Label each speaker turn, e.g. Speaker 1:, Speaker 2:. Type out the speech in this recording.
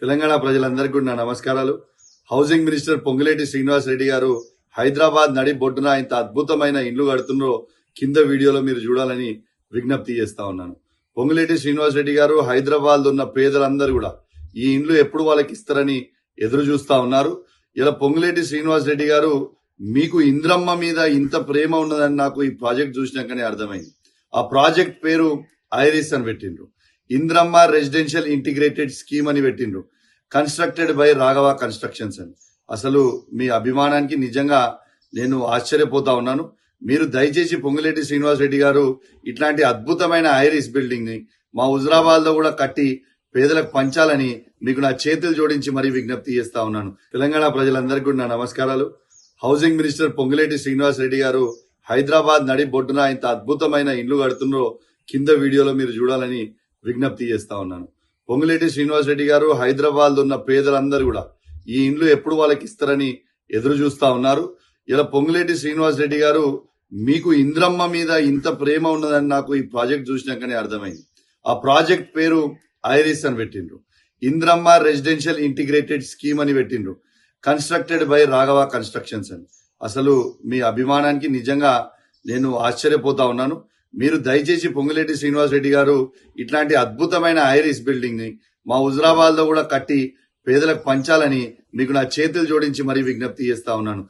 Speaker 1: తెలంగాణ ప్రజలందరికీ కూడా నా నమస్కారాలు. హౌసింగ్ మినిస్టర్ పొంగులేటి శ్రీనివాస్ రెడ్డి గారు హైదరాబాద్ నడి బొడ్డున ఇంత అద్భుతమైన ఇండ్లు కడుతున్నారో కింద వీడియోలో మీరు చూడాలని విజ్ఞప్తి చేస్తా ఉన్నాను. పొంగులేటి శ్రీనివాస్ రెడ్డి గారు హైదరాబాద్ ఉన్న పేదలందరూ కూడా ఈ ఇండ్లు ఎప్పుడు వాళ్ళకి ఇస్తారని ఎదురు చూస్తా ఉన్నారు. ఇలా పొంగులేటి శ్రీనివాస్ రెడ్డి గారు మీకు ఇంద్రమ్మ మీద ఇంత ప్రేమ ఉన్నదని నాకు ఈ ప్రాజెక్ట్ చూసినాకనే అర్థమైంది. ఆ ప్రాజెక్ట్ పేరు ఐరిస్ అని పెట్టిండ్రు. ఇంద్రమ్మ రెసిడెన్షియల్ ఇంటిగ్రేటెడ్ స్కీమ్ అని పెట్టిండ్రు. కన్స్ట్రక్టెడ్ బై రాఘవ కన్స్ట్రక్షన్స్ అని. అసలు మీ అభిమానానికి నిజంగా నేను ఆశ్చర్యపోతా ఉన్నాను. మీరు దయచేసి పొంగులేటి శ్రీనివాస్ రెడ్డి గారు ఇట్లాంటి అద్భుతమైన ఐరిస్ బిల్డింగ్ ని మా హుజరాబాద్ లో కూడా కట్టి పేదలకు పంచాలని మీకు నా చేతులు జోడించి మరీ విజ్ఞప్తి చేస్తా ఉన్నాను. తెలంగాణ ప్రజలందరికీ కూడా నా నమస్కారాలు. హౌసింగ్ మినిస్టర్ పొంగులేటి శ్రీనివాస్ రెడ్డి గారు హైదరాబాద్ నడి బొడ్డున ఇంత అద్భుతమైన ఇండ్లు కడుతున్నారో కింద వీడియోలో మీరు చూడాలని విజ్ఞప్తి చేస్తా ఉన్నాను. పొంగులేటి శ్రీనివాస్ రెడ్డి గారు హైదరాబాద్ ఉన్న పేదలందరూ కూడా ఈ ఇండ్లు ఎప్పుడు వాళ్ళకి ఇస్తారని ఎదురు చూస్తా ఉన్నారు. ఇలా పొంగులేటి శ్రీనివాస్ రెడ్డి గారు మీకు ఇంద్రమ్మ మీద ఇంత ప్రేమ ఉన్నదని నాకు ఈ ప్రాజెక్ట్ చూసినాకనే అర్థమైంది. ఆ ప్రాజెక్ట్ పేరు ఐరిస్ అని పెట్టిండ్రు. ఇంద్రమ్మ రెసిడెన్షియల్ ఇంటిగ్రేటెడ్ స్కీమ్ అని పెట్టిండ్రు. కన్స్ట్రక్టెడ్ బై రాఘవ కన్స్ట్రక్షన్స్ అని. అసలు మీ అభిమానానికి నిజంగా నేను ఆశ్చర్యపోతా ఉన్నాను. మీరు దయచేసి పొంగులేటి శ్రీనివాస్ రెడ్డి గారు ఇట్లాంటి అద్భుతమైన ఐరిస్ బిల్డింగ్ ని మా హుజరాబాద్ లో కూడా కట్టి పేదలకు పంచాలని మీకు నా చేతులు జోడించి మరీ విజ్ఞప్తి చేస్తా ఉన్నాను.